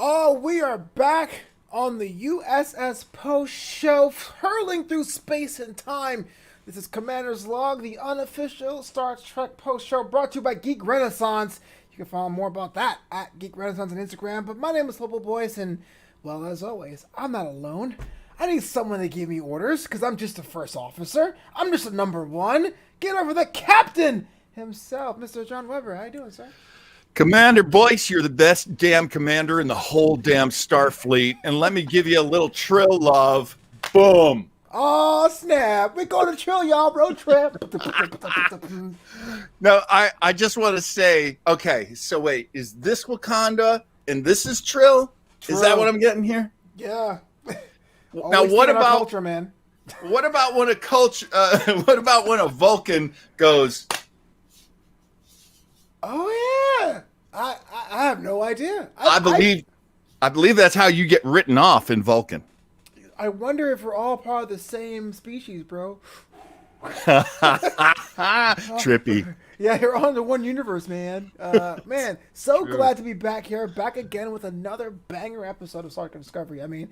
Oh, we are back on the USS Post show, hurling through space and time. This is Commander's Log, the unofficial Star Trek post show brought to you by Geek Renaissance. You can find more about that at Geek Renaissance on Instagram. But my name is Hobo Boys, and, well, as always, I'm not alone. I need someone to give me orders, because I'm just a first officer. I'm just a number one. Get over the captain himself, Mr. John Weber. How you doing, sir? Commander Boyce, you're the best damn commander in the whole damn Starfleet. And let me give you a little Trill love. Boom. Oh, snap. We're going to Trill, y'all. Road trip. No, I just want to say, okay, so wait, is this Wakanda and this is Trill? Is that what I'm getting here? Yeah. Now, what about culture, man? What about when a culture? What about when a Vulcan goes? Oh yeah, I have no idea. I believe that's how you get written off in Vulcan. I wonder if we're all part of the same species, bro. Trippy. Yeah, you're on the one universe, man. Man, so True. glad to be back here, back again with another banger episode of Star Trek Discovery. I mean,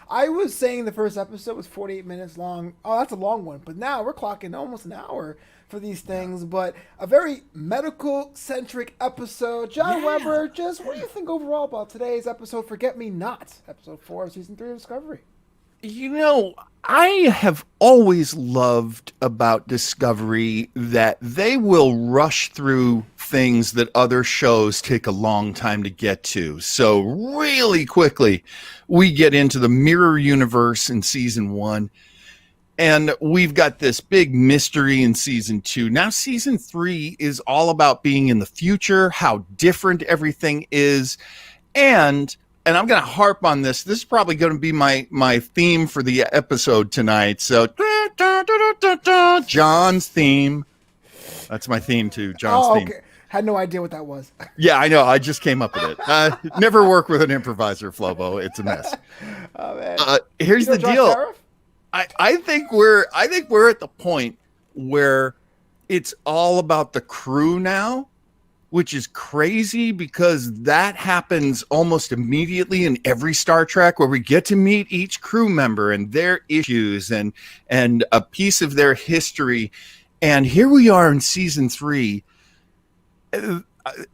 I was saying the first episode was 48 minutes long. Oh, that's a long one. But now we're clocking almost an hour for these things. But a very medical-centric episode. John Weber, just what do you think overall about today's episode, Forget Me Not, episode 4 of season 3 of Discovery? You know, I have always loved about Discovery that they will rush through things that other shows take a long time to get to. So really quickly, we get into the mirror universe in season 1. And we've got this big mystery in season 2. Now season 3 is all about being in the future, how different everything is. And I'm going to harp on this. This is probably going to be my theme for the episode tonight. So, John's theme. That's my theme too, John's theme. Had no idea what that was. Yeah, I know. I just came up with it. Never work with an improviser, Flobo. It's a mess. Oh, man. Here's the deal. I think we're at the point where it's all about the crew now, which is crazy because that happens almost immediately in every Star Trek, where we get to meet each crew member and their issues and a piece of their history. And here we are in season 3.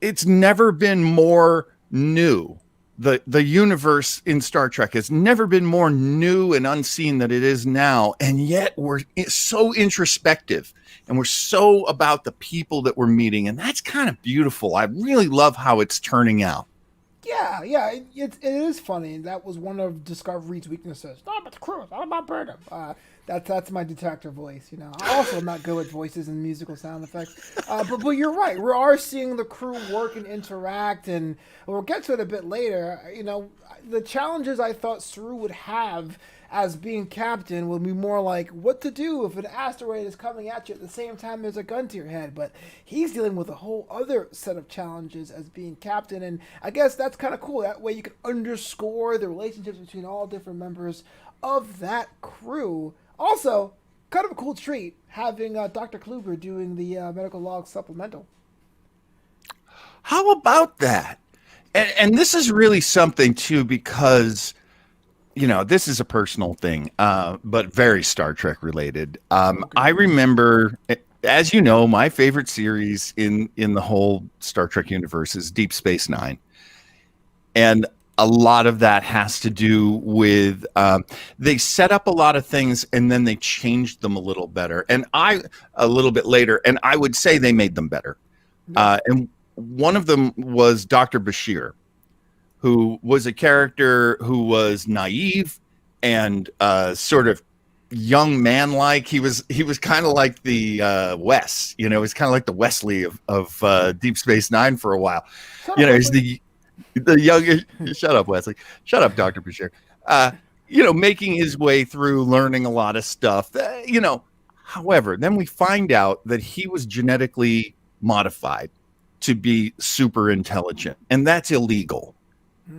It's never been more new. The universe in Star Trek has never been more new and unseen than it is now. And yet we're so introspective. And we're so about the people that we're meeting. And that's kind of beautiful. I really love how it's turning out. Yeah, it is funny. That was one of Discovery's weaknesses. It's not about the crew, it's not about Burnham. That's my detector voice, you know. I also am not good with voices and musical sound effects. But you're right. We are seeing the crew work and interact, and we'll get to it a bit later. You know, the challenges I thought Saru would have as being captain will be more like what to do if an asteroid is coming at you at the same time there's a gun to your head. But he's dealing with a whole other set of challenges as being captain, and I guess that's kind of cool. That way you can underscore the relationships between all different members of that crew. Also, kind of a cool treat having Dr. Kluber doing the medical log supplemental. How about that? And this is really something too, because you know, this is a personal thing, but very Star Trek related. I remember, as you know, my favorite series in the whole Star Trek universe is Deep Space Nine. And a lot of that has to do with they set up a lot of things and then they changed them a little better. And a little bit later, and I would say they made them better. And one of them was Dr. Bashir, who was a character who was naive and sort of young man-like. He was kind of like the Wes, you know, he's kind of like the Wesley of Deep Space Nine for a while. You know, he's the young. Shut up, Wesley. Shut up, Dr. Bashir. You know, making his way through, learning a lot of stuff. You know, however, then we find out that he was genetically modified to be super intelligent, and that's illegal.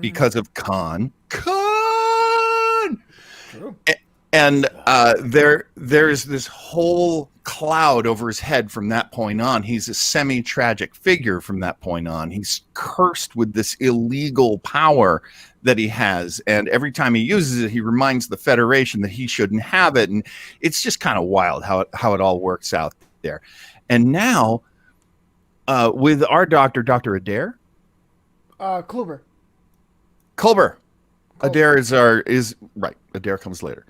Because of Khan. True. And there's this whole cloud over his head from that point on. He's a semi-tragic figure from that point on. He's cursed with this illegal power that he has. And every time he uses it, he reminds the Federation that he shouldn't have it. And it's just kind of wild how it all works out there. And now with our doctor, Dr. Adair? Kluber. Culber. Adair is right. Adair comes later.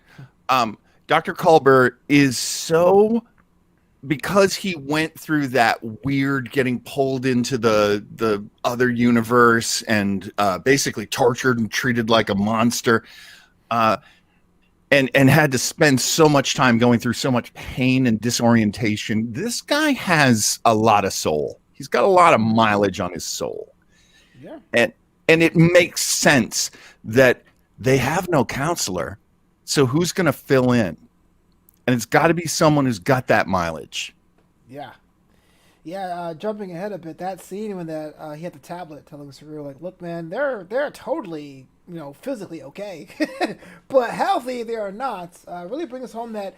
Dr. Culber is so, because he went through that weird getting pulled into the other universe and basically tortured and treated like a monster, and had to spend so much time going through so much pain and disorientation. This guy has a lot of soul. He's got a lot of mileage on his soul. Yeah. And it makes sense that they have no counselor. So who's going to fill in? And it's got to be someone who's got that mileage. Yeah. Yeah, jumping ahead a bit, that scene when he had the tablet telling Surreal, like, look, man, they're totally, physically okay. But healthy they are not. Really brings us home that,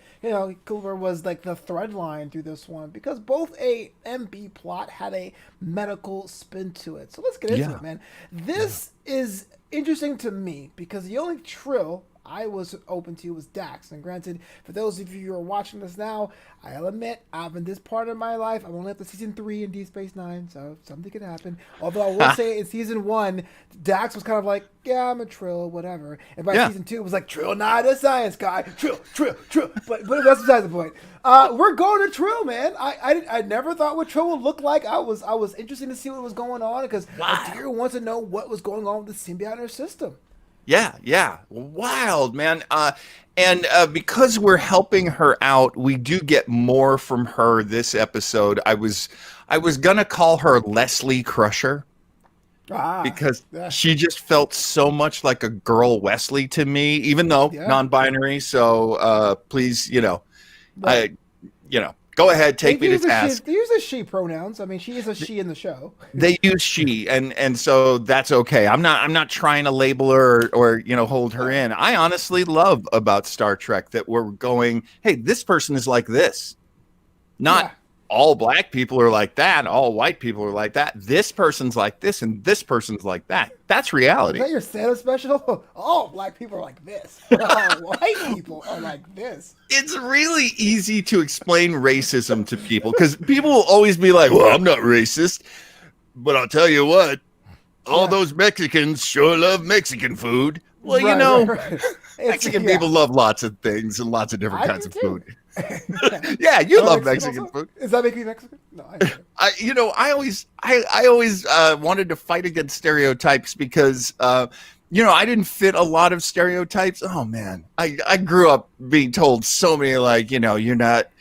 Cooper was like the thread line through this one, because both A and B plot had a medical spin to it. So let's get into it, man. This is interesting to me because the only Trill I was open to was Dax. And granted, for those of you who are watching this now, I'll admit, I'm in this part of my life. I'm only up to season 3 in Deep Space Nine, so something could happen. Although I will say in season 1, Dax was kind of like, yeah, I'm a Trill, whatever. And by season 2, it was like, Trill, not a science guy. Trill. But that's besides the point. We're going to Trill, man. I never thought what Trill would look like. I was interested to see what was going on because Adair wants to know what was going on with the symbiote in her system. Yeah. Wild, man. And because we're helping her out, we do get more from her this episode. I was gonna call her Leslie Crusher because she just felt so much like a girl Wesley to me, even though non-binary. So please, go ahead, take me to task. They use the she pronouns. I mean, she is a she in the show. They use she, and so that's okay. I'm not trying to label her or hold her in. I honestly love about Star Trek that we're going, hey, this person is like this. Not all black people are like that, all white people are like that. This person's like this, and this person's like that. That's reality. Is that your Santa special? All black people are like this. All white people are like this. It's really easy to explain racism to people because people will always be like, well, I'm not racist, but I'll tell you what, all those Mexicans sure love Mexican food. Well, right. Mexican people love lots of things and lots of different kinds of food. Yeah, you love Mexican food. Does that make me Mexican? No, I always wanted to fight against stereotypes because I didn't fit a lot of stereotypes. Oh man, I grew up being told so many you're not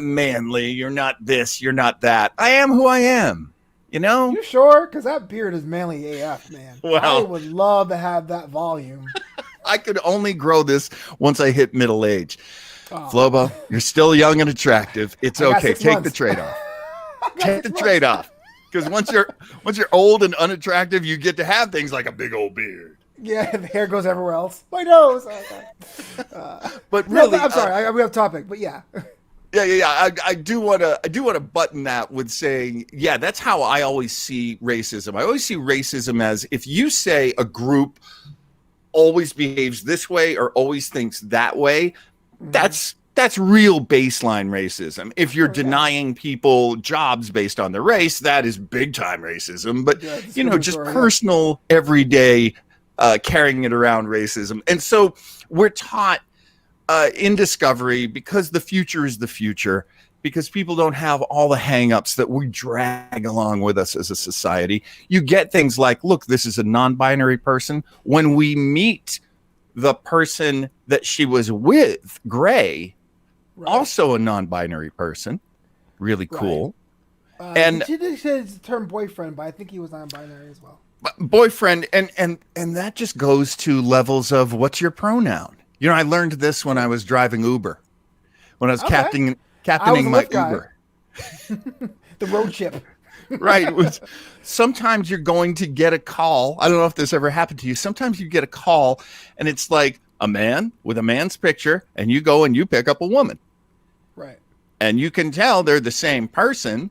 manly, you're not this, you're not that. I am who I am. You sure? Because that beard is manly AF, man. Well, I would love to have that volume. I could only grow this once I hit middle age. Flobo, you're still young and attractive. It's okay. Take the trade-off. Take the trade-off. Because once you're old and unattractive, you get to have things like a big old beard. Yeah, the hair goes everywhere else. My nose. But really, I'm sorry. We have topic, but yeah. Yeah. I do want to button that with saying, yeah, that's how I always see racism. I always see racism as if you say a group always behaves this way or always thinks that way, that's real baseline racism. If you're denying people jobs based on their race, that is big time racism. But just personal, everyday, carrying it around racism. And so we're taught in Discovery, because the future is the future, because people don't have all the hang-ups that we drag along with us as a society. You get things like, look, this is a non-binary person. When we meet the person that she was with, Gray, also a non-binary person, really cool. And she did say the term boyfriend, but I think he was non-binary as well. Boyfriend, and that just goes to levels of what's your pronoun. I learned this when I was driving Uber, when I was captaining my Uber. The road chip. Right. Sometimes you're going to get a call. I don't know if this ever happened to you. Sometimes you get a call and it's like a man with a man's picture, and you go and you pick up a woman. Right. And you can tell they're the same person.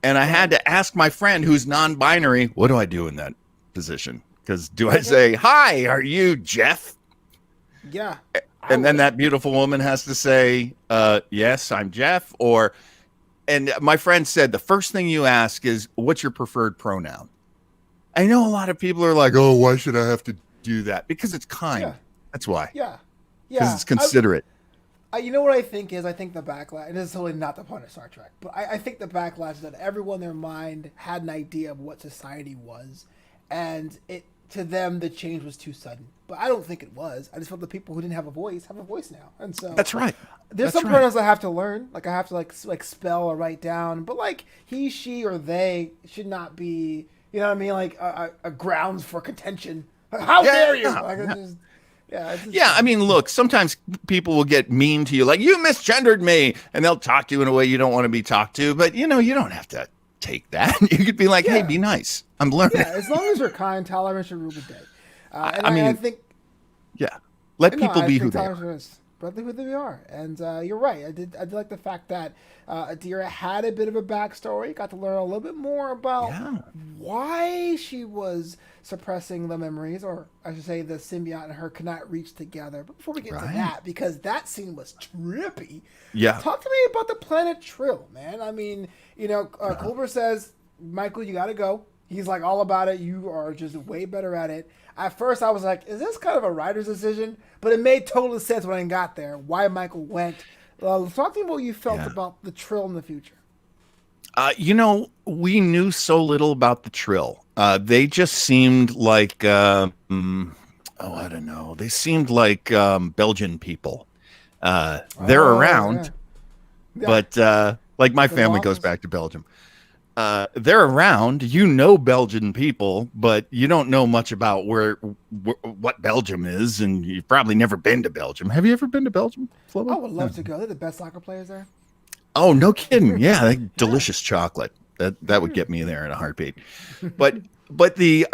And I had to ask my friend who's non-binary, what do I do in that position? Because do I say, hi, are you Jeff? Yeah. And then that beautiful woman has to say, yes, I'm Jeff. And my friend said, the first thing you ask is, what's your preferred pronoun? I know a lot of people are like, oh, why should I have to do that? Because it's kind. Yeah. That's why. Yeah. Because it's considerate. You know what I think is? I think the backlash, and this is totally not the point of Star Trek, but I think the backlash is that everyone in their mind had an idea of what society was, and to them the change was too sudden. But I don't think it was. I just felt the people who didn't have a voice have a voice now, and so that's right. There's some pronouns I have to learn, like I have to like spell or write down, but like he, she, or they should not be, you know what I mean, like a grounds for contention. How dare you? Like, I mean, look, sometimes people will get mean to you, like, you misgendered me, and they'll talk to you in a way you don't want to be talked to, but, you don't have to take that. You could be like, hey, be nice. I'm learning. Yeah, as long as you're kind, tolerance should rule the day. I think... Yeah, let people be who they are. Brother, who they are. And you're right. I did like the fact that Adira had a bit of a backstory. Got to learn a little bit more about why she was suppressing the memories, or I should say the symbiote and her could not reach together. But before we get to that, because that scene was trippy. Yeah. Talk to me about the planet Trill, man. I mean, Culber says, Michael, you got to go. He's like all about it. You are just way better at it. At first, I was like, is this kind of a writer's decision? But it made total sense when I got there, why Michael went. Talk to me about what you felt about the Trill in the future. We knew so little about the Trill. They just seemed like, I don't know. They seemed like Belgian people. They're around, but like my family goes back to Belgium. They're around, Belgian people, but you don't know much about what Belgium is, and you've probably never been to Belgium. Have you ever been to Belgium, Flo? I would love to go. They're the best soccer players there. Oh, no kidding. Yeah, delicious chocolate. That would get me there in a heartbeat. But the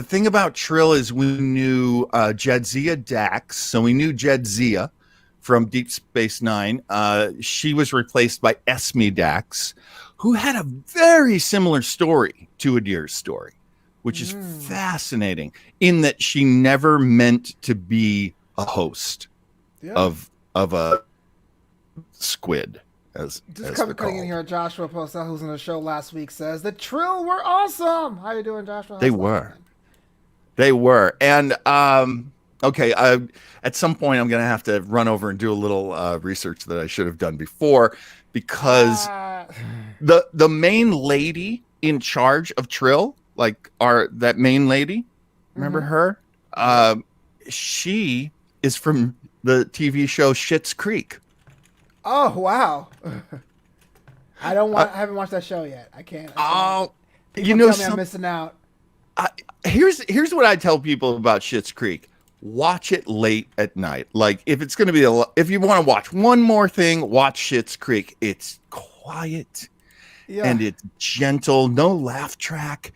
thing about Trill is we knew Jadzia Dax, so we knew Jadzia from Deep Space Nine. She was replaced by Esme Dax, who had a very similar story to Adira's story, which is fascinating in that she never meant to be a host of a squid. Cutting in here, Joshua Postel, who's on the show last week, says the Trill were awesome. How you doing, Joshua? They were. And okay, at some point I'm going to have to run over and do a little research that I should have done before, because the main lady in charge of Trill, that main lady, remember her? She is from the TV show Schitt's Creek. Oh wow! I haven't watched that show yet. I can't. I'm missing out. Here's what I tell people about Schitt's Creek. Watch it late at night. Like, if it's going to be if you want to watch one more thing, watch Schitt's Creek. It's quiet and it's gentle, no laugh track,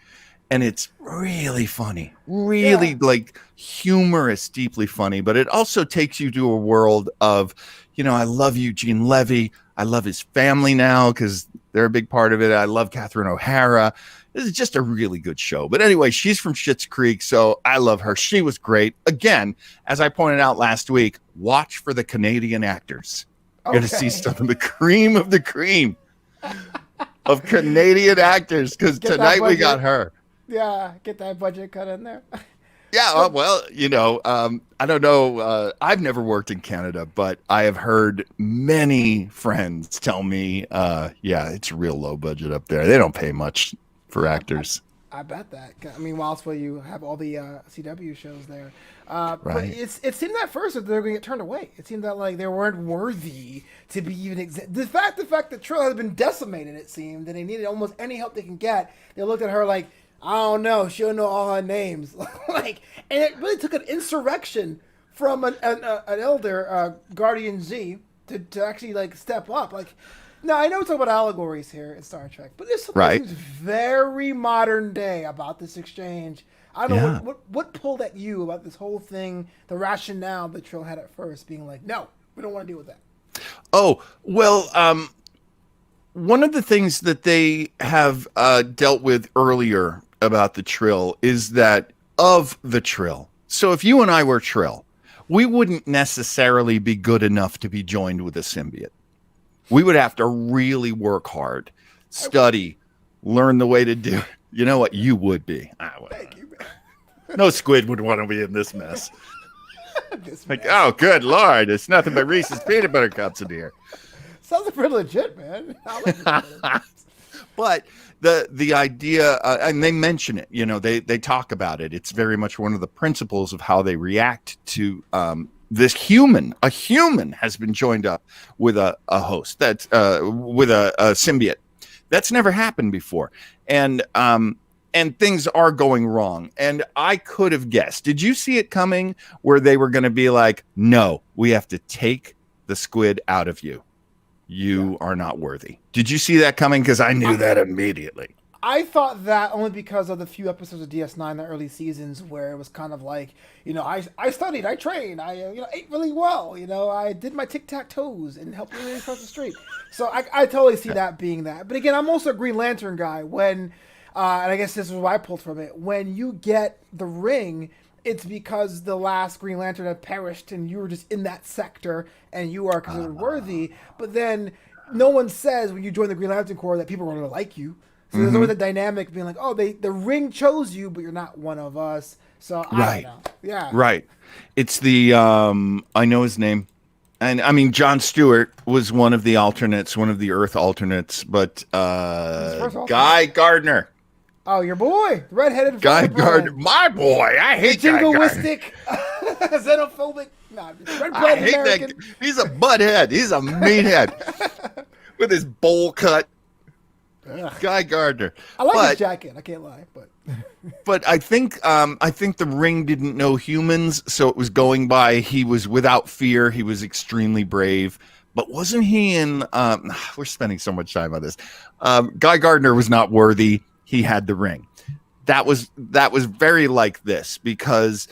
and it's really funny, really like humorous, deeply funny. But it also takes you to a world of, I love Eugene Levy. I love his family now because they're a big part of it. I love Catherine O'Hara. This is just a really good show. But anyway, she's from Schitt's Creek, so I love her. She was great. Again, as I pointed out last week, watch for the Canadian actors. You're going to see some of the cream of Canadian actors, because tonight we got her. Yeah, get that budget cut in there. Yeah, well, I don't know. I've never worked in Canada, but I have heard many friends tell me, it's real low budget up there. They don't pay much for actors. I bet that. I mean, whilst you have all the CW shows there. Right. But it seemed at first that they were going to get turned away. It seemed that they weren't worthy to be even the fact that Trill had been decimated, it seemed, and they needed almost any help they can get. They looked at her like, I don't know, she don't know all her names. And it really took an insurrection from an elder, Guardian Z, to actually step up. No, I know we talk about allegories here in Star Trek, but there's something that Right? seems very modern day about this exchange. I don't know Yeah. what pulled at you about this whole thing, the rationale that Trill had at first, being like, no, we don't want to deal with that. Oh, well, one of the things that they have dealt with earlier about the Trill is that of the Trill. So if you and I were Trill, we wouldn't necessarily be good enough to be joined with a symbiote. We would have to really work hard, study, learn the way to do it. You know what? You would be. Thank you, man. No squid would want to be in this mess. This Like, mess. oh, good Lord. It's nothing but Reese's peanut butter cups in here. Sounds pretty legit, man. I like this. But the idea, and they mention it, you know, they talk about it. It's very much one of the principles of how they react to this human. A human has been joined up with a host, that's with a symbiote. That's never happened before, and things are going wrong. And I could have guessed. Did you see it coming where they were going to be like, no, we have to take the squid out of you. You are not worthy. Did you see that coming? Because I knew that immediately. I thought that only because of the few episodes of DS9, the early seasons, where it was kind of like, you know, I studied, I trained, I ate really well, you know, I did my tic-tac-toes and helped me across the street. So I totally see that being that. But again, I'm also a Green Lantern guy. When, and I guess this is what I pulled from it, when you get the ring, it's because the last Green Lantern had perished and you were just in that sector and you are considered worthy. But then no one says when you join the Green Lantern Corps that people are going to like you. So there's always a dynamic being like, oh, the ring chose you, but you're not one of us. So I don't know. Yeah. Right. It's the, I know his name. And I mean, John Stewart was one of the alternates, one of the Earth alternates, but Guy Gardner. Oh, your boy, the redheaded Guy firebrand. Gardner. My boy. I hate Guy Gardner. Jingoistic, xenophobic, red I blood hate American. that. He's a butthead. He's a meathead with his bowl cut. Ugh. Guy Gardner. I like his jacket. I can't lie, But I think the ring didn't know humans, so it was going by. He was without fear. He was extremely brave. But wasn't he in? We're spending so much time on this. Guy Gardner was not worthy. He had the ring. That was very like this because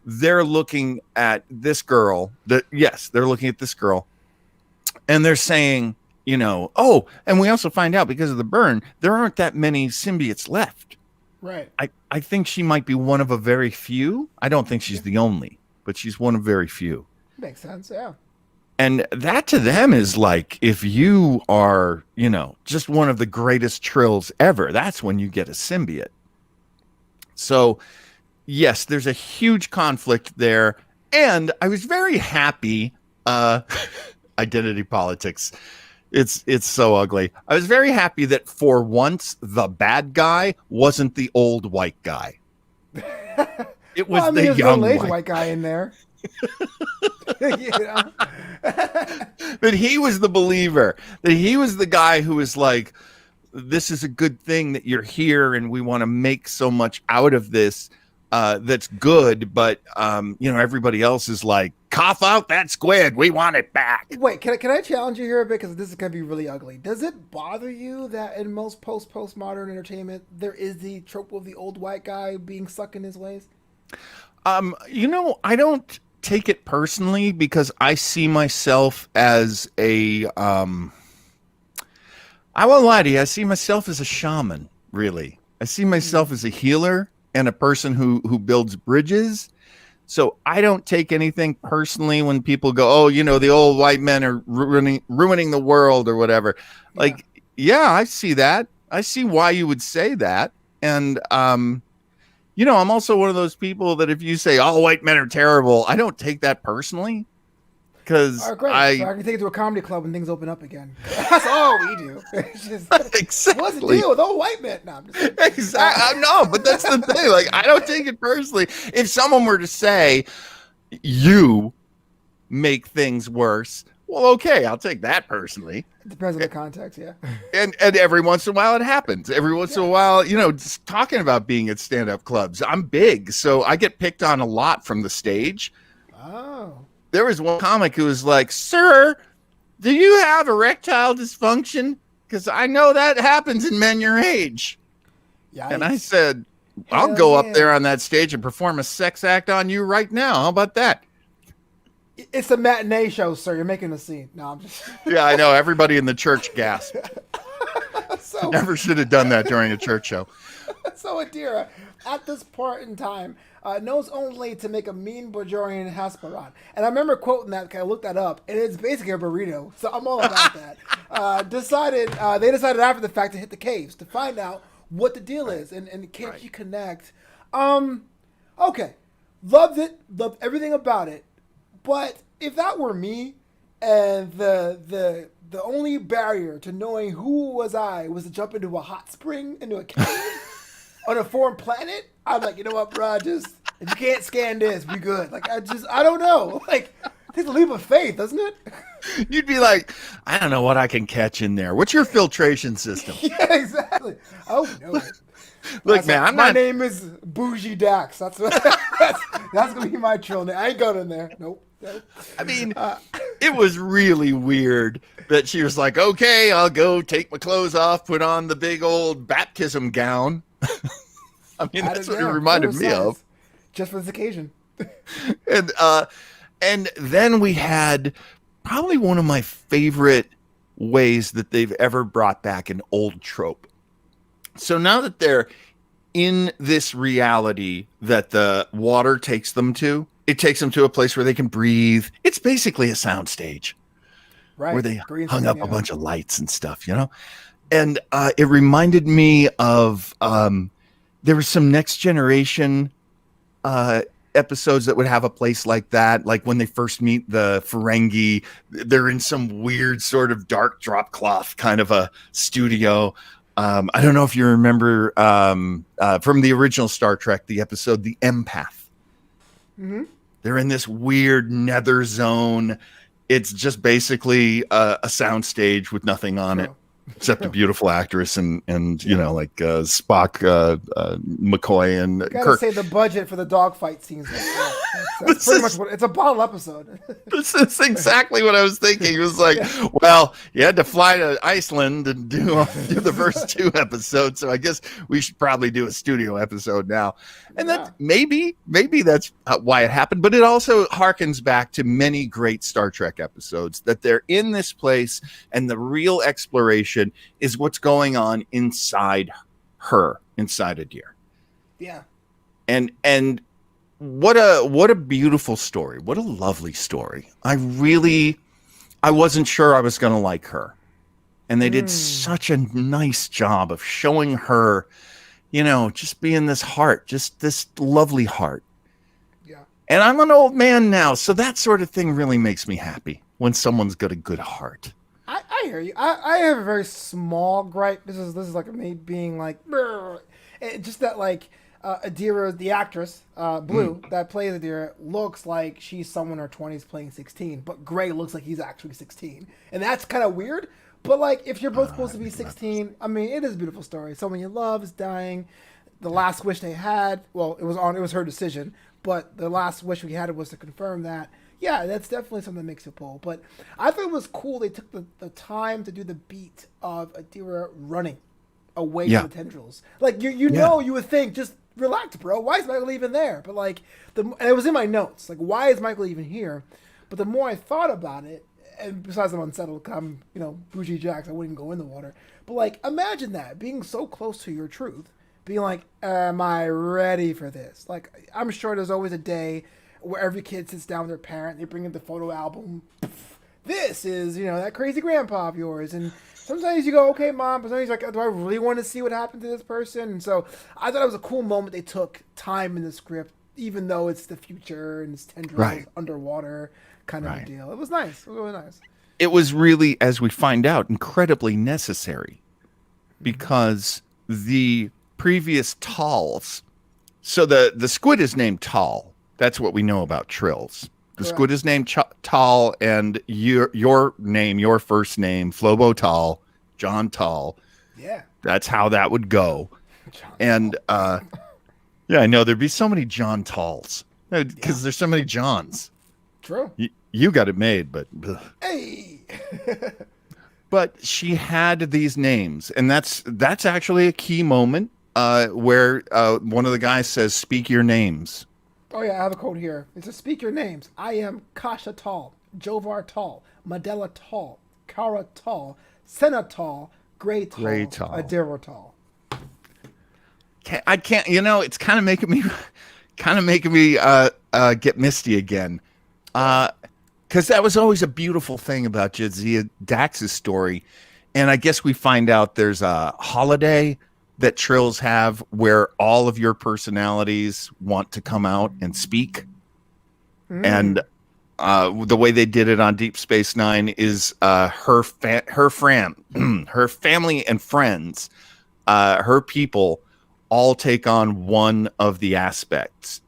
they're looking at this girl. They're looking at this girl, and they're saying, you know, oh, and we also find out because of the burn, there aren't that many symbiotes left. right. I think she might be one of a very few. I don't think she's the only, but she's one of very few. Makes sense. Yeah. And that to them is like, if you are, you know, just one of the greatest Trills ever, that's when you get a symbiote. So, yes, there's a huge conflict there. And I was very happy. Identity politics. It's so ugly. I was very happy that for once the bad guy wasn't the old white guy. It was the young white guy in there. You know? That he was the believer. That he was the guy who was like, this is a good thing that you're here and we want to make so much out of this. That's good, but you know, everybody else is like, cough out that squid. We want it back. Wait, can I challenge you here a bit? Because this is going to be really ugly. Does it bother you that in most postmodern entertainment, there is the trope of the old white guy being stuck in his ways? You know, I don't take it personally because I see myself as a, I won't lie to you. I see myself as a shaman, really. I see myself as a healer and a person who builds bridges. So I don't take anything personally when people go, oh, you know, the old white men are ruining the world or whatever. Yeah. Like, yeah, I see that. I see why you would say that. And, you know, I'm also one of those people that if you say all white men are terrible, I don't take that personally. Because so I can take it to a comedy club when things open up again. That's all we do. It's just, exactly. What's the deal with old white men? No, I'm just exactly. No, but that's the thing. Like, I don't take it personally. If someone were to say, you make things worse, well, okay, I'll take that personally. It depends on the context, yeah. And every once in a while it happens. Every once in a while, you know, just talking about being at stand-up clubs. I'm big, so I get picked on a lot from the stage. Oh. There was one comic who was like, sir, do you have erectile dysfunction? Because I know that happens in men your age. Yikes. And I said, I'll Hell go yeah. up there on that stage and perform a sex act on you right now. How about that? It's a matinee show, sir. You're making a scene. No, I'm just. Yeah, I know. Everybody in the church gasped. So, Never should have done that during a church show. so Adira, at this part in time, knows only to make a mean Bajorian Hesperod. And I remember quoting that, because I looked that up, and it's basically a burrito. So I'm all about that. They decided after the fact to hit the caves to find out what the deal is. And can you connect? Okay. Loved it. Loved everything about it. But if that were me, and the only barrier to knowing who was to jump into a hot spring, into a cave on a foreign planet, I'm like, you know what, bro? Just if you can't scan this, we good. Like I don't know. Like it takes a leap of faith, doesn't it? You'd be like, I don't know what I can catch in there. What's your filtration system? Yeah, exactly. Oh no. Look, man, my name is Bougie Dax. That's gonna be my Trill name. I ain't going in there. Nope. I mean, it was really weird that she was like, okay, I'll go take my clothes off, put on the big old baptism gown. I mean, that's what it reminded me of. Just for this occasion. And then we had probably one of my favorite ways that they've ever brought back an old trope. So now that they're in this reality that the water takes them to, it takes them to a place where they can breathe. It's basically a soundstage, right? Where they hung up a bunch of lights and stuff, you know? And it reminded me of there were some Next Generation episodes that would have a place like that. Like when they first meet the Ferengi, they're in some weird sort of dark drop cloth kind of a studio. I don't know if you remember from the original Star Trek, the episode The Empath. Mm-hmm. They're in this weird nether zone. It's just basically a soundstage with nothing on it except a beautiful actress and you know, like Spock, McCoy, and Kirk. Kirk. Say the budget for the dogfight scenes. That's pretty much what it's a bottle episode. This is exactly what I was thinking. It was like, well, you had to fly to Iceland and do the first two episodes, so I guess we should probably do a studio episode now. And that maybe that's why it happened, but it also harkens back to many great Star Trek episodes that they're in this place, and the real exploration is what's going on inside Adira. Yeah. And what a beautiful story. What a lovely story. I wasn't sure I was going to like her. And they did such a nice job of showing her, you know, just being this heart, just this lovely heart. Yeah. And I'm an old man now, so that sort of thing really makes me happy when someone's got a good heart. I hear you. I have a very small gripe. This is like me being like, just that like Adira, the actress, Blue, that plays Adira, looks like she's someone in her 20s playing 16, but Gray looks like he's actually 16. And that's kind of weird. But like, if you're both supposed to be 16, I mean, it is a beautiful story. Someone you love is dying. The last wish they had, well, it was her decision, but the last wish we had was to confirm that. Yeah, that's definitely something that makes you pull. But I thought it was cool they took the time to do the beat of Adira running away from the tendrils. Like, you know, you would think, just relax, bro. Why is Michael even there? But like, and it was in my notes. Like, why is Michael even here? But the more I thought about it, and besides I'm unsettled, I'm, you know, Bougie Jacks, I wouldn't go in the water. But like, imagine that, being so close to your truth, being like, am I ready for this? Like, I'm sure there's always a day where every kid sits down with their parent, they bring in the photo album. This is, you know, that crazy grandpa of yours. And sometimes you go, okay, mom, but sometimes you're like, do I really want to see what happened to this person? And so I thought it was a cool moment they took time in the script, even though it's the future and it's tendrils underwater kind of a deal. It was nice. It was really nice. It was really, as we find out, incredibly necessary because the previous Talls, so the squid is named Tall. That's what we know about Trills. The squid is named Tall, and your name, your first name, Flobo Tall, John Tall. Yeah. That's how that would go. And yeah, I know there'd be so many John Talls because there's so many Johns. True. You got it made, but hey, But she had these names, and that's actually a key moment where one of the guys says, "Speak your names." Oh yeah, I have a quote here. It says, "Speak your names. I am Kasha Tall, Jovar Tall, Madela Tall, Kara Tall, Senna Tall, Gray Gray Tall, Tall. Adira Tall." I can't. It's kind of making me, get misty again. Because that was always a beautiful thing about Jadzia Dax's story. And I guess we find out there's a holiday that Trills have where all of your personalities want to come out and speak. And the way they did it on Deep Space Nine is her family and friends, her people, all take on one of the aspects.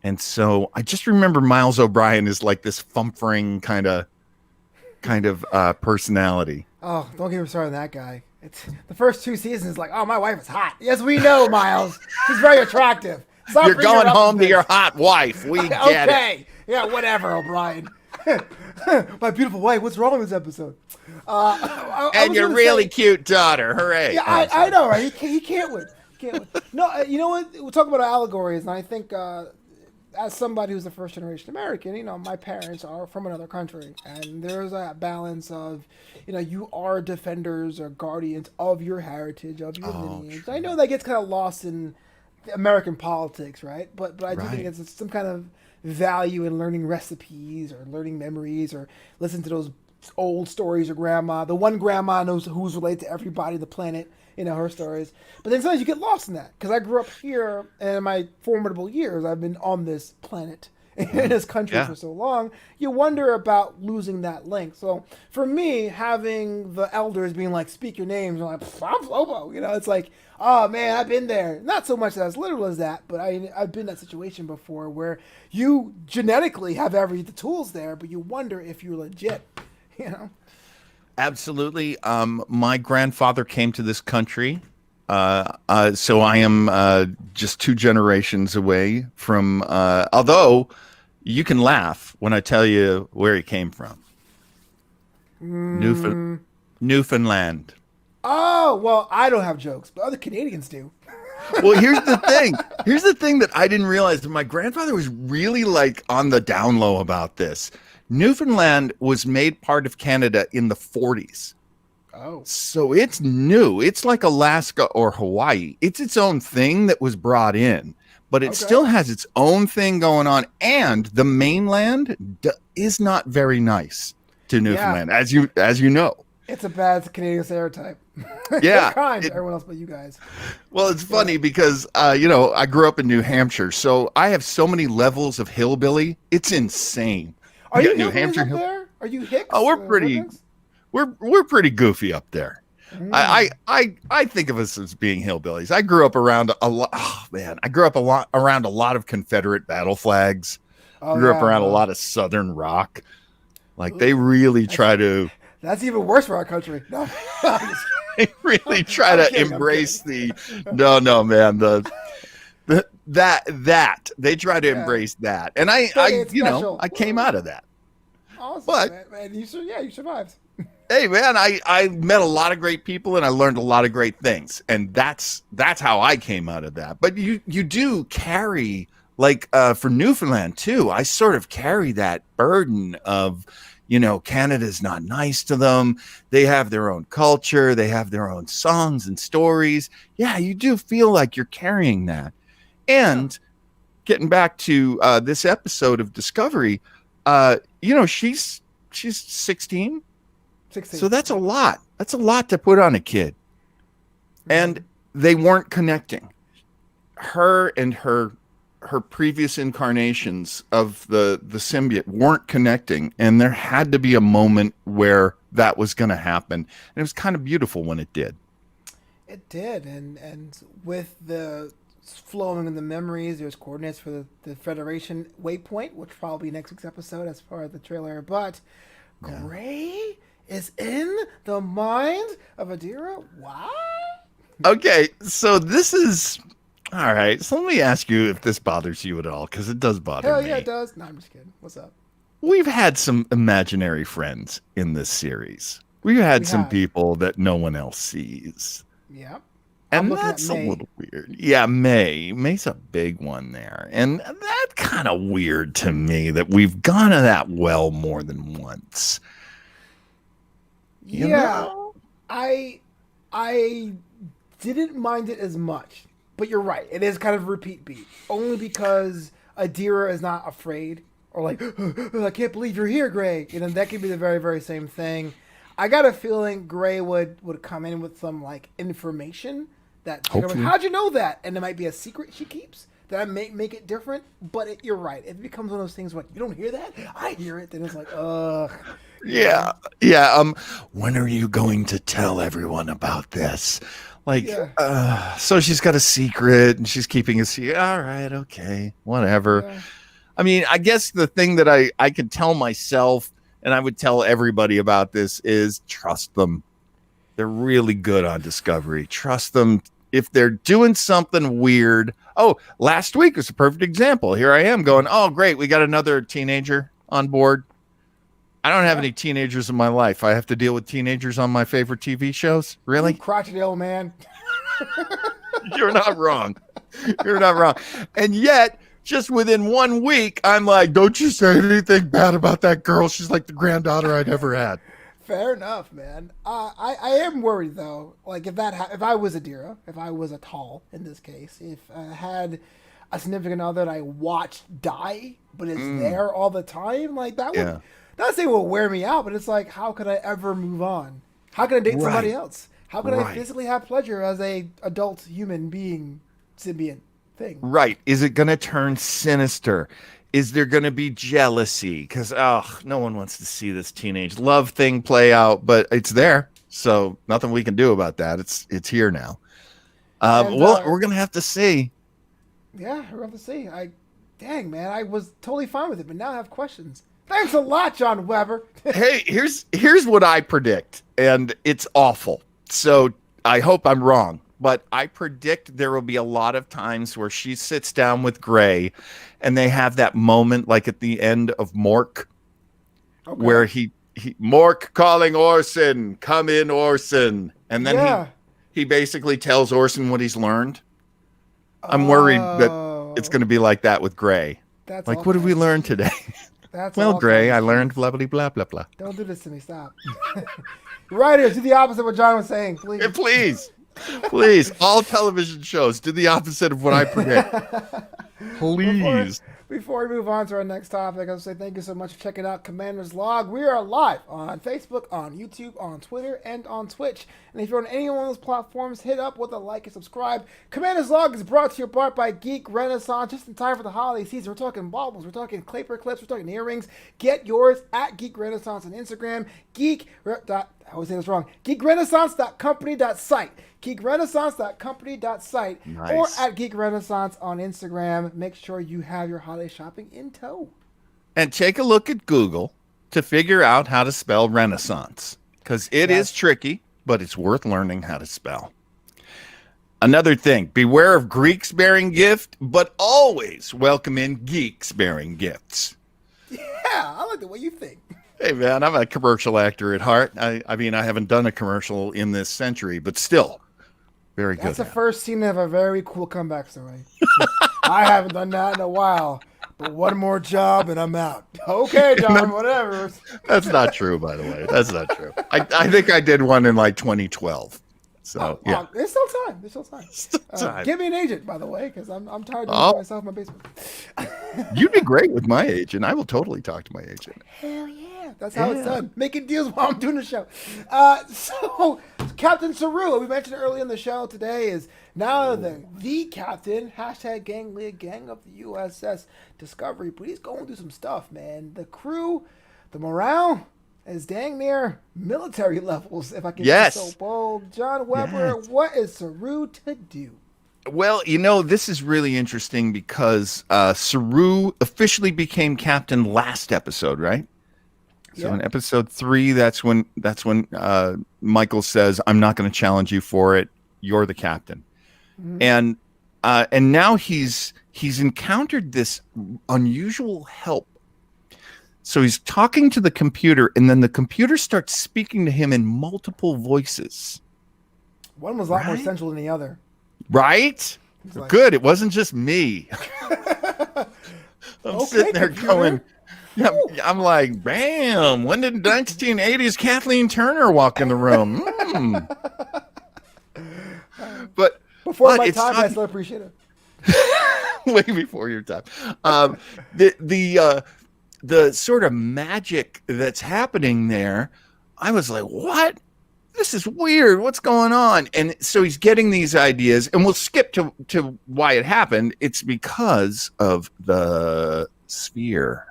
And so I just remember Miles O'Brien is like this fumfering kind of personality. Oh, don't get me started on that guy. It's the first 2 seasons. Like, oh, my wife is hot. Yes, we know, Miles. She's very attractive. Stop You're bringing her going up home in to this. your hot wife. We get it. Okay. Yeah, whatever, O'Brien. My beautiful wife. What's wrong with this episode? I And was your gonna really say- cute daughter. Hooray. Yeah, Oh, I know, right? He can't win. He can't win. No, you know what? We'll talk about allegories, and I think as somebody who's a first generation American, my parents are from another country, and there's a balance of, you are defenders or guardians of your heritage, of your lineage. I know that gets kind of lost in American politics, right? But I do think it's some kind of value in learning recipes or learning memories or listen to those old stories of grandma. The one grandma knows who's related to everybody on the planet, her stories. But then sometimes you get lost in that. Because I grew up here, and in my formidable years, I've been on this planet, in this country for so long. You wonder about losing that link. So for me, having the elders being like, "Speak your names," I'm like, "I'm Flobo." It's like, oh man, I've been there. Not so much as literal as that, but I've been in that situation before where you genetically have the tools there, but you wonder if you're legit, Absolutely. My grandfather came to this country. So I am just 2 generations away from, although you can laugh when I tell you where he came from. Newfoundland. Oh, well, I don't have jokes, but other Canadians do. Well, here's the thing. Here's the thing that I didn't realize that my grandfather was really like on the down low about this. Newfoundland was made part of Canada in the 40s. Oh. So it's new. It's like Alaska or Hawaii. It's its own thing that was brought in, but it still has its own thing going on. And the mainland is not very nice to Newfoundland, as you know. It's a bad Canadian stereotype. Yeah. They're kind to everyone else but you guys. Well, it's funny because, I grew up in New Hampshire, so I have so many levels of hillbilly. It's insane. Are you New Hampshire Hampshire? up there? Are you Hicks? Oh, we're pretty goofy up there. I think of us as being hillbillies. I grew up around a lot. Oh man, I grew up around a lot of Confederate battle flags. Grew up around a lot of Southern rock. Like they really try to. That's even worse for our country. No, They really try to embrace No, man. That they try to embrace that, and I came out of that. Awesome, But man, you survived. Hey man, I met a lot of great people and I learned a lot of great things, and that's how I came out of that. But you do carry for Newfoundland too. I sort of carry that burden of Canada's not nice to them. They have their own culture. They have their own songs and stories. Yeah, you do feel like you're carrying that. And getting back to this episode of Discovery, she's 16. 16. So that's a lot. That's a lot to put on a kid. And they weren't connecting. Her and her previous incarnations of the symbiote weren't connecting, and there had to be a moment where that was going to happen. And it was kind of beautiful when it did. It did, and with the flowing in the memories, there's coordinates for the Federation waypoint, which will probably be next week's episode as part of the trailer. But Gray is in the mind of Adira? What? Okay, so this is... All right, so let me ask you if this bothers you at all, because it does bother me. Hell yeah, it does. No, I'm just kidding. What's up? we've had some imaginary friends in this series. We've had We some have. people that no one else sees. Yeah. I'm And looking at that's a May. little weird. Yeah, May's a big one there. And that's kind of weird to me that we've gone to that well more than once. You Yeah. know? I I didn't mind it as much. But you're right. It is kind of a repeat beat. Only because Adira is not afraid or like, I can't believe you're here, Gray. You know, that could be the very, very same thing. I got a feeling Gray would come in with some like information that they're like, Hopefully. how'd you know that? And it might be a secret she keeps that make it different. But you're right. It becomes one of those things where you don't hear that. I hear it. Then it's like, ugh. You know? Yeah. Yeah. When are you going to tell everyone about this? Like, Yeah. so she's got a secret and she's keeping a secret. All right, okay, whatever. Yeah. I mean, I guess the thing that I could tell myself and I would tell everybody about this is trust them. They're really good on Discovery. Trust them if they're doing something weird. Oh, last week was a perfect example. Here I am going, oh, great. We got another teenager on board. I don't have any teenagers in my life. I have to deal with teenagers on my favorite TV shows. Really? Crotchety old man. You're not wrong. You're not wrong. And yet, just within 1 week, I'm like, don't you say anything bad about that girl. She's like the granddaughter I'd ever had. Fair enough, man. I am worried though. Like if I was Adira, if I was a tall in this case, if I had a significant other that I watched die, but it's there all the time, like that would Yeah. not say it will wear me out, but it's like how could I ever move on? How can I date somebody Right. else? How can I Right. physically have pleasure as a adult human being symbiont thing? Right. Is it going to turn sinister? Is there going to be jealousy? Because, oh, no one wants to see this teenage love thing play out, but it's there. So nothing we can do about that. It's here now. And, Well, we're going to have to see. Yeah, we'll have to see. Dang man, I was totally fine with it, but now I have questions. Thanks a lot, John Weber. Hey, here's what I predict, and it's awful. So I hope I'm wrong, but I predict there will be a lot of times where she sits down with Gray, and they have that moment like at the end of Mork, where he Mork calling Orson, come in Orson, and then Yeah. he basically tells Orson what he's learned. I'm worried that it's going to be like that with Gray. That's Like, all what did we kinds- learn today? That's Well, all Gray, kinds I of learned shit. blah blah blah blah blah. Don't do this to me. Stop. Writers, do the opposite of what John was saying, please. Please, please, all television shows do the opposite of what I predict. Please. Before we move on to our next topic, I'll say thank you so much for checking out Commander's Log. We are live on Facebook, on YouTube, on Twitter, and on Twitch. And if you're on any one of those platforms, hit up with a like and subscribe. Commander's Log is brought to you by Geek Renaissance, just in time for the holiday season. We're talking baubles, we're talking clapper clips, we're talking earrings. Get yours at Geek Renaissance on Instagram. I always say this wrong. GeekRenaissance.company.site. GeekRenaissance.company.site. Nice. Or at Geek Renaissance on Instagram. Make sure you have your holiday shopping in tow. And take a look at Google to figure out how to spell Renaissance, because it is tricky, but it's worth learning how to spell. Another thing, beware of Greeks bearing gift, but always welcome in geeks bearing gifts. Yeah, I like the way you think. Hey, man, I'm a commercial actor at heart. I mean, I haven't done a commercial in this century, but still, very good. That's the first scene of a very cool comeback story. I haven't done that in a while, but one more job and I'm out. Okay, John, whatever. That's not true, by the way. That's not true. I think I did one in like 2012. So, yeah. There's still time. There's still time. time. Give me an agent, by the way, because I'm tired of doing it myself in my basement. You'd be great with my agent. I will totally talk to my agent. Hell yeah. That's how it's done. Making deals while I'm doing the show. So, Captain Saru, we mentioned earlier in the show today, is now the captain, hashtag gang lead gang of the USS Discovery. But he's going through some stuff, man. The crew, the morale is dang near military levels, if I can be so bold. John Weber, what is Saru to do? Well, this is really interesting because Saru officially became captain last episode, right? So in episode 3, that's when Michael says, "I'm not going to challenge you for it. You're the captain." And now he's encountered this unusual help So he's talking to the computer, and then the computer starts speaking to him in multiple voices. One was a lot more essential than the other. Right? Like, good. It wasn't just me. I'm sitting there computer. going, I'm like, bam, when did 1980s Kathleen Turner walk in the room? But before my time, I still appreciate it. Way before your time. The sort of magic that's happening there, I was like, what? This is weird. What's going on? And so he's getting these ideas, and we'll skip to why it happened. It's because of the sphere.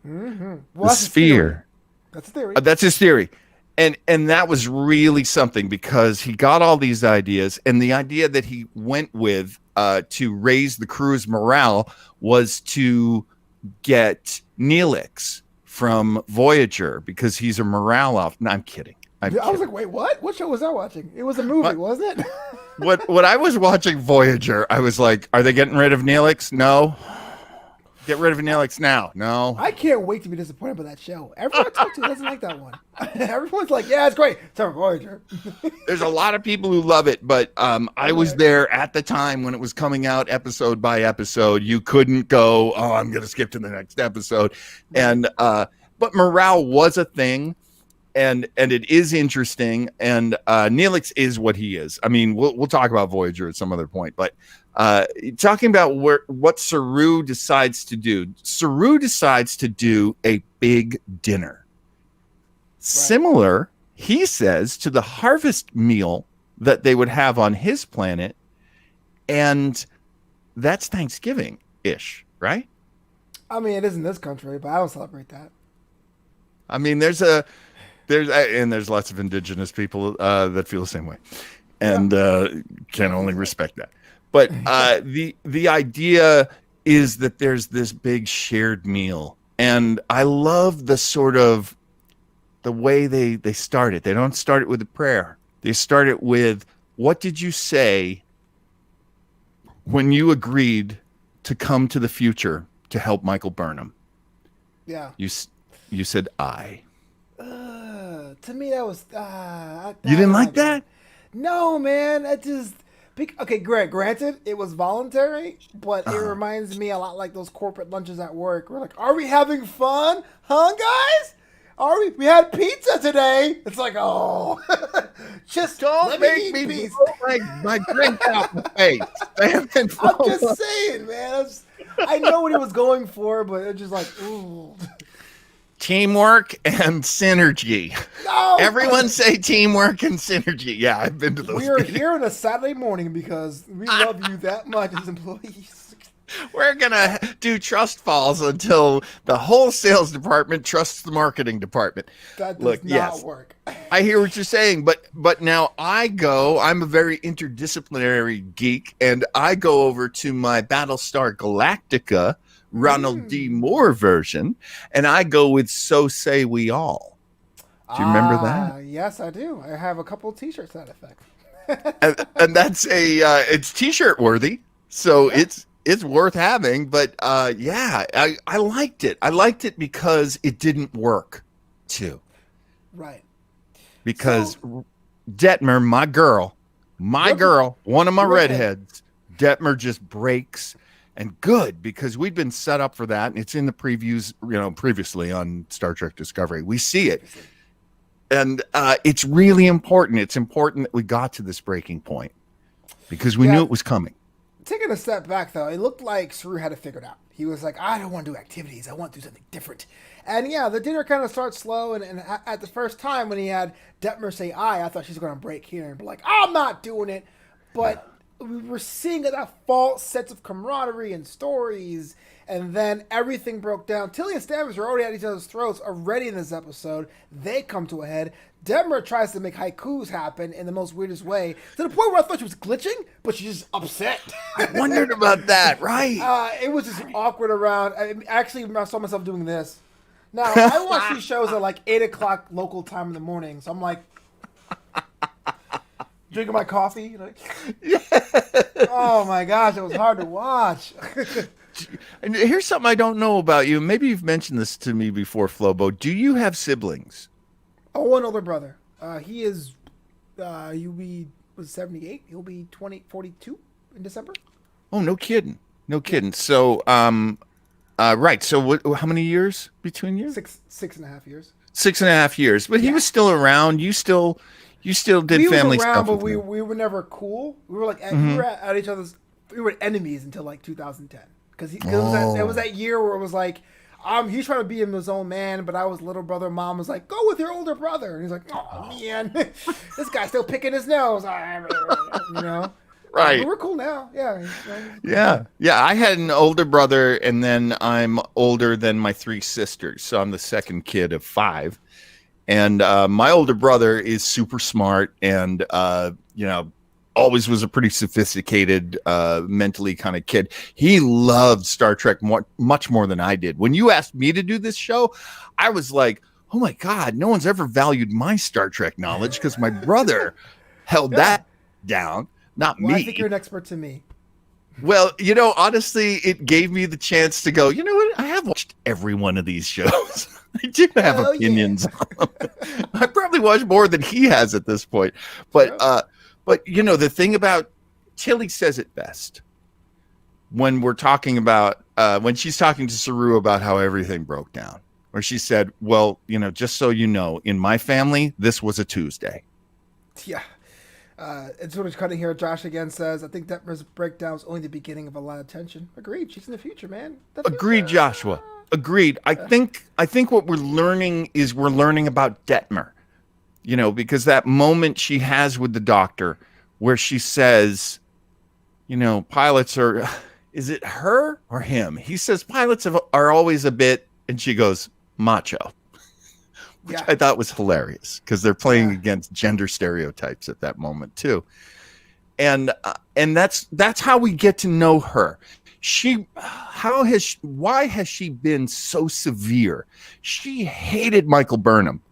Mm-hmm. Well, the sphere. That's a theory. That's his theory. And that was really something, because he got all these ideas, and the idea that he went with to raise the crew's morale was to get Neelix from Voyager, because he's a morale off. No, I'm kidding. I was like, wait, what? What show was I watching? It was a movie, wasn't it? What I was watching Voyager, I was like, are they getting rid of Neelix? No. Get rid of Neelix now. No. I can't wait to be disappointed by that show. Everyone I talk to doesn't like that one. Everyone's like, yeah, it's great. It's our Voyager. There's a lot of people who love it, but I was there at the time when it was coming out episode by episode. You couldn't go, oh, I'm going to skip to the next episode. And but morale was a thing. And it is interesting, and Neelix is what he is. I mean, we'll talk about Voyager at some other point, but talking about what Saru decides to do. Saru decides to do a big dinner. Right. Similar, he says, to the harvest meal that they would have on his planet, and that's Thanksgiving-ish, right? I mean, it is in this country, but I don't celebrate that. I mean, there's lots of indigenous people that feel the same way, and can only respect that. But the idea is that there's this big shared meal, and I love the sort of the way they start it. They don't start it with a prayer. They start it with, what did you say when you agreed to come to the future to help Michael Burnham? Yeah. You said I. To me, that was... you didn't like that? No, man. I just... Okay, granted, it was voluntary, but it reminds me a lot like those corporate lunches at work. We're like, are we having fun? Huh, guys? We had pizza today. It's like, oh. Just don't make me blow my drink out my face. I'm just saying, man. I know what he was going for, but it's just like, ooh. Teamwork and synergy. No! Everyone say teamwork and synergy. Yeah, I've been to those. We are here on a Saturday morning because we love you that much as employees. We're going to do trust falls until the whole sales department trusts the marketing department. That does not work. I hear what you're saying, but now I'm a very interdisciplinary geek, and I go over to my Battlestar Galactica Ronald D. Moore version, and I go with So Say We All. Do you remember that? Yes, I do. I have a couple of t-shirts to that effect. and that's it's t-shirt worthy, so it's worth having. But I liked it. I liked it because it didn't work too. Right. Because Detmer, my girl, one of my redheads, Detmer just breaks. And good, because we'd been set up for that, and it's in the previews, previously on Star Trek Discovery. We see it. And it's really important. It's important that we got to this breaking point, because we knew it was coming. Taking a step back, though, it looked like Saru had it figured out. He was like, I don't want to do activities. I want to do something different. And the dinner kind of starts slow. And at the first time when he had Detmer say I thought she's going to break here and be like, I'm not doing it. But we were seeing that false sense of camaraderie and stories, and then everything broke down. Tilly and Stamets are already at each other's throats already in this episode. They come to a head. Detmer tries to make haikus happen in the most weirdest way, to the point where I thought she was glitching, but she's just upset. I wondered about that, right? It was just awkward around. I saw myself doing this. Now, I watch these shows at like 8 o'clock local time in the morning, so I'm like, drinking my coffee. Oh my gosh, it was hard to watch. And here's something I don't know about you. Maybe you've mentioned this to me before, Flobo. Do you have siblings? Oh, one older brother. He is. He'll be was 78. He'll be 42 in December. Oh, no kidding. No kidding. So, right. So, how many years between you? 6.5 years. 6.5 years. But he was still around. You still did We was family around, stuff. but with we were never cool. We were like we were at each other's. We were enemies until like 2010 because it was that year where it was like. He's trying to be his own man, but I was little brother. Mom was like, "Go with your older brother," and he's like, "Oh man, this guy's still picking his nose." You know, Right. But we're cool now. Yeah. Yeah. I had an older brother, and then I'm older than my 3 sisters, so I'm the second kid of 5. And my older brother is super smart, and always was a pretty sophisticated, mentally kind of kid. He loved Star Trek much more than I did. When you asked me to do this show, I was like, oh my God, no one's ever valued my Star Trek knowledge because my brother held that down, not me. I think you're an expert to me. Well, honestly, it gave me the chance to go, you know what? I have watched every one of these shows. I do have opinions on them. I probably watched more than he has at this point. But the thing about Tilly says it best when we're talking about when she's talking to Saru about how everything broke down, where she said, well, just so you know, in my family, this was a Tuesday. Yeah. It's sort of cutting here. Josh again says, I think Detmer's breakdown is only the beginning of a lot of tension. Agreed. She's in the future, man. Agreed, Joshua. Agreed. I think what we're learning about Detmer. Because that moment she has with the doctor where she says, pilots are, is it her or him? He says pilots are always a bit, and she goes, macho, which I thought was hilarious because they're playing against gender stereotypes at that moment too. And that's how we get to know her. Why has she been so severe? She hated Michael Burnham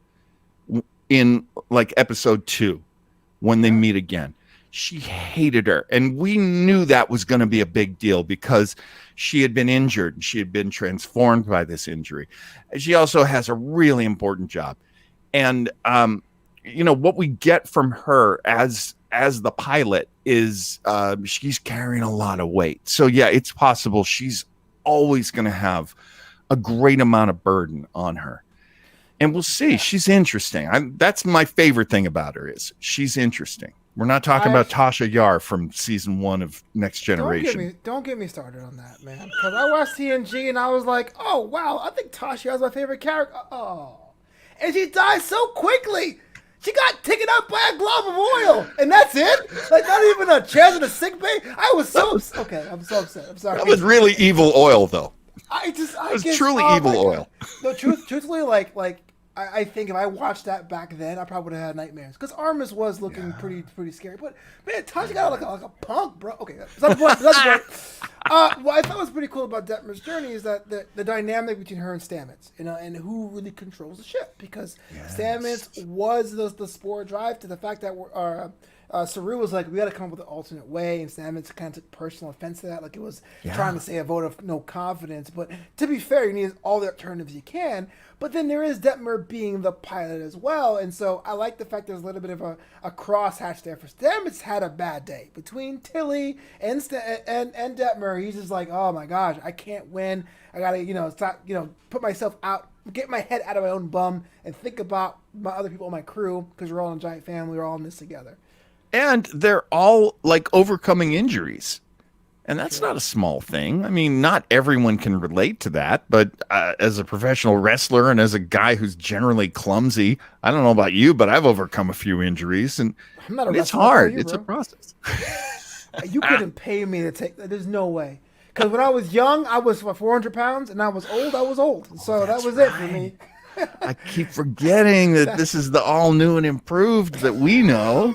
in like episode 2 when they meet again. She hated her, and we knew that was going to be a big deal because she had been injured and she had been transformed by this injury. She also has a really important job, and what we get from her as the pilot is she's carrying a lot of weight. So yeah, it's possible she's always going to have a great amount of burden on her. And we'll see. She's interesting. That's my favorite thing about her is she's interesting. We're not talking about Tasha Yar from season 1 of Next Generation. Don't get me started on that, man. Because I watched TNG and I was like, oh, wow, I think Tasha Yar's my favorite character. Oh. And she died so quickly. She got taken out by a glob of oil. And that's it? Like, not even a chance in a sick bay? I was so upset. Okay, I'm so upset. I'm sorry. That was really evil oil, though. It was truly evil oil. No, truthfully, I think if I watched that back then, I probably would have had nightmares. Because Armis was looking pretty scary. But, man, Tasha got like a punk, bro. Okay, that's the point. What I thought was pretty cool about Detmer's journey is that the dynamic between her and Stamets, and who really controls the ship. Because Stamets was the spore drive to the fact that Saru was like, we got to come up with an alternate way, and Stamets kind of took personal offense to that, like it was trying to say a vote of no confidence. But to be fair, you need all the alternatives you can. But then there is Detmer being the pilot as well, and so I like the fact there's a little bit of a crosshatch there for Stamets. Had a bad day between Tilly and Detmer. He's just like, oh my gosh, I can't win. I gotta stop, put myself out, get my head out of my own bum, and think about my other people on my crew because we're all in a giant family. We're all in this together. And they're all like overcoming injuries. And that's not a small thing. I mean, not everyone can relate to that, but as a professional wrestler and as a guy who's generally clumsy, I don't know about you, but I've overcome a few injuries, and it's hard. It's a process. You couldn't pay me to take that. There's no way. Because when I was young, I was 400 pounds, and I was old. So that was it for me. I keep forgetting that this is the all new and improved that we know.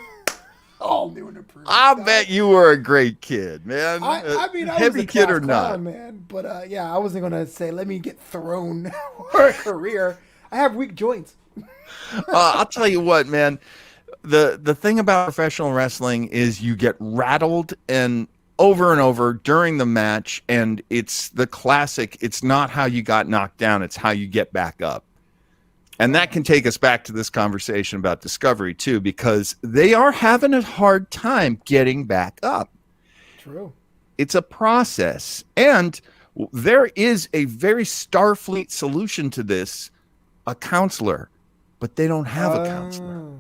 All new and improved. I bet you were a great kid, man. I mean, I heavy was a kid or clown, not, man. But I wasn't gonna say let me get thrown for a career. I have weak joints. I'll tell you what, man. The thing about professional wrestling is you get rattled and over and over during the match, and it's the classic, it's not how you got knocked down, it's how you get back up. And that can take us back to this conversation about Discovery too, because they are having a hard time getting back up. True. It's a process, and there is a very Starfleet solution to this, a counselor, but they don't have a counselor.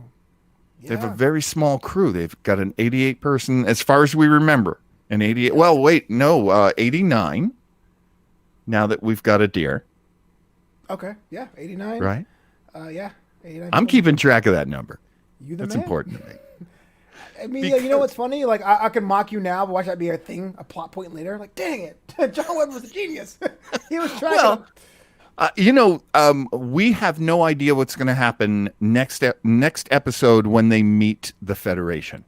Yeah. They have a very small crew. They've got an 88 person, as far as we remember, an 88. Well, wait, no, 89. Now that we've got a deer. Okay. Yeah. 89. Right. Yeah. 89. I'm keeping track of that number. That's man. important to me. I mean, you know what's funny? Like, I can mock you now, but watch that be a thing, a plot point later. Like, dang it, John Webb was a genius. He was tracking. We have no idea what's going to happen next episode when they meet the Federation.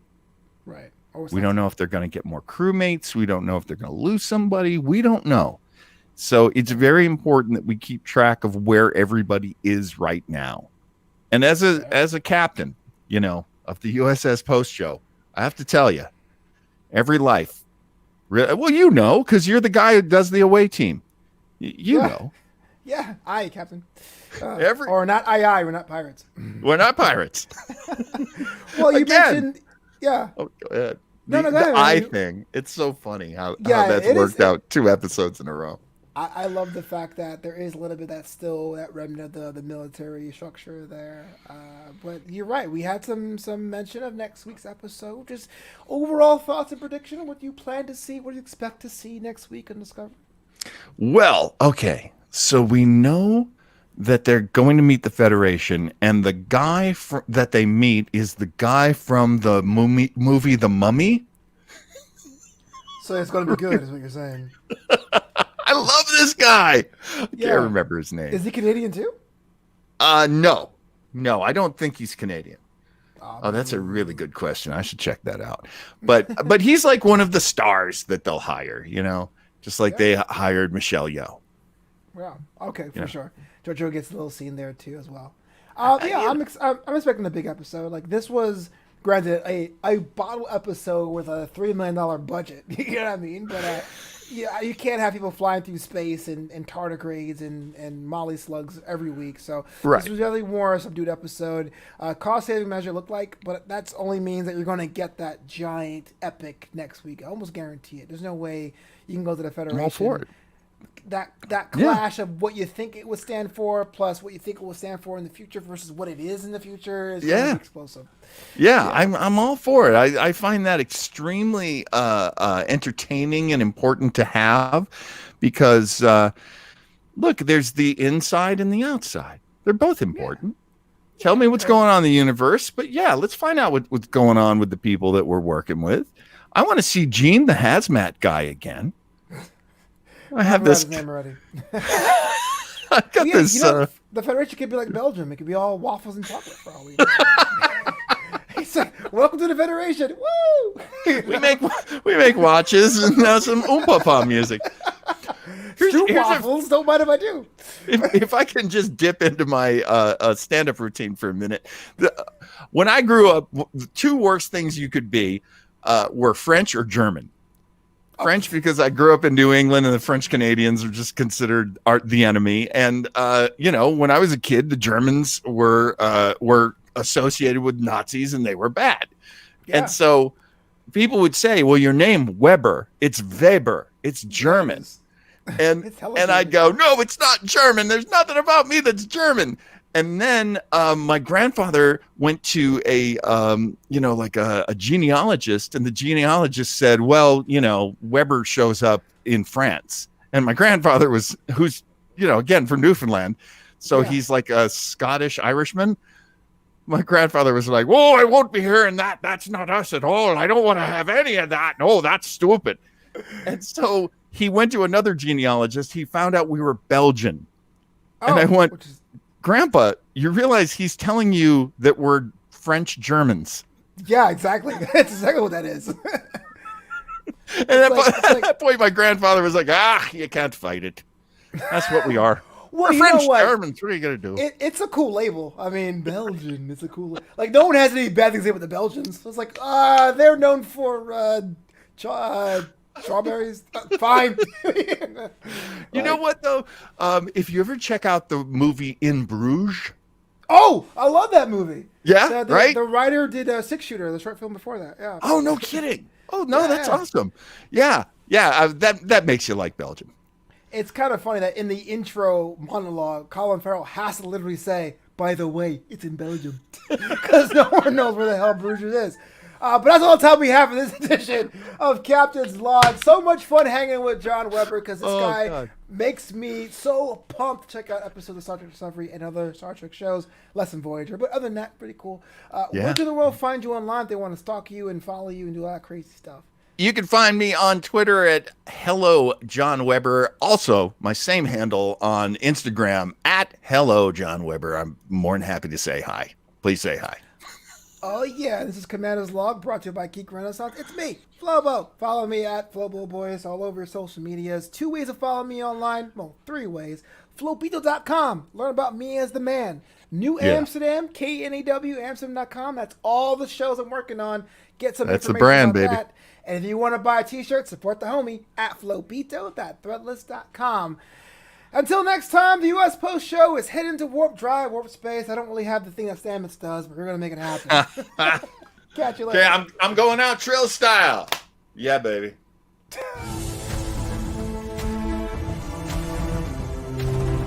Right. We don't know if they're going to get more crewmates. We don't know if they're going to lose somebody. We don't know. So it's very important that we keep track of where everybody is right now. And as a captain, of the USS Post Show, I have to tell you, every life. Well, because you're the guy who does the away team. You know. Yeah, aye, Captain. Or not aye, we're not pirates. We're not pirates. Well, you mentioned, yeah. Oh, go ahead. Go ahead. The eye thing. It's so funny how that's worked out 2 episodes in a row. I love the fact that there is a little bit that remnant of the military structure there. But you're right. We had some mention of next week's episode. Just overall thoughts and prediction of what you plan to see, what you expect to see next week on Discovery. Well, okay. So we know that they're going to meet the Federation, and the guy that they meet is the guy from the movie The Mummy. So it's going to be good, is what you're saying. I love this guy. I can't remember his name. Is he Canadian too? No, I don't think he's Canadian. Oh, that's a really good question. I should check that out. But he's like one of the stars that they'll hire, just like they hired Michelle Yeoh. Yeah. Okay, for sure. JoJo gets a little scene there too as well. I'm expecting a big episode. Like, this was, granted, a bottle episode with a $3 million budget. You know what I mean? But you can't have people flying through space and tardigrades and molly slugs every week. So This was really more a subdued episode. Cost saving measure looked like, but that only means that you're going to get that giant epic next week. I almost guarantee it. There's no way you can go to the Federation. I'm all for it. That clash of what you think it would stand for plus what you think it will stand for in the future versus what it is in the future is going to be explosive. Yeah, I'm all for it. I find that extremely entertaining and important to have because, look, there's the inside and the outside. They're both important. Tell me what's going on in the universe, but let's find out what's going on with the people that we're working with. I want to see Gene, the hazmat guy, again. I have this. His name already. I got this. The Federation could be like Belgium. It could be all waffles and chocolate for all we know. He's like, "Welcome to the Federation!" Woo! we make watches and some Oompa Pa music. Here's waffles. Don't mind if I do. If I can just dip into my stand-up routine for a minute, when I grew up, the 2 worst things you could be were French or German. French, because I grew up in New England and the French Canadians are just considered the enemy. And, when I was a kid, the Germans were associated with Nazis and they were bad. Yeah. And so people would say, well, your name Weber, it's Weber, it's German. And I'd go, no, it's not German. There's nothing about me that's German. And then my grandfather went to a genealogist, and the genealogist said, well, Weber shows up in France. And my grandfather who's again, from Newfoundland. So he's like a Scottish Irishman. My grandfather was like, whoa, I won't be hearing that. That's not us at all. I don't want to have any of that. No, that's stupid. And so he went to another genealogist. He found out we were Belgian. And I went, Grandpa, you realize he's telling you that we're French Germans. Yeah, exactly. That's exactly what that is. And at that point, my grandfather was like, you can't fight it. That's what we are. Well, we're French Germans. What are you going to do? It's a cool label. I mean, Belgian. It's a cool like, no one has any bad things to say with the Belgians. So it's like, they're known for Strawberries, fine. You know what though? If you ever check out the movie In Bruges, Oh, I love that movie. yeah, right? The writer did Six Shooter, the short film before that. Yeah. Oh, no kidding. Oh no, that's Yeah. awesome. Yeah, yeah. That makes you like Belgium. It's kind of funny that in the intro monologue, Colin Farrell has to literally say, "By the way, it's in Belgium," because no one knows where the hell Bruges is. But that's all the time we have for this edition of Captain's Log. So much fun hanging with John Weber because this guy God. makes me so pumped to check out episodes of Star Trek Discovery and other Star Trek shows, less than Voyager. But other than that, pretty cool. Yeah. Where can the world find you online if they want to stalk you and follow you and do all that crazy stuff? You can find me on Twitter at Hello John Weber. Also, my same handle on Instagram at Hello John Weber. I'm more than happy to say hi. Please say hi. Oh, yeah. This is Commander's Log brought to you by Geek Renaissance. It's me, Flobo. Follow me at Flobo Boys all over social medias. 2 ways to follow me online. Well, 3 ways. Flobito.com. Learn about me as the man. New Amsterdam, KNAW, Amsterdam.com. That's all the shows I'm working on. Get some That's the information brand, about baby. that. And if you want to buy a t-shirt, support the homie at Flobito.threadless.com. Until next time, the U.S. Post Show is heading to warp drive, warp space. I don't really have the thing that Stamets does, but we're going to make it happen. Catch you later. Okay, I'm going out Trill style. Yeah, baby.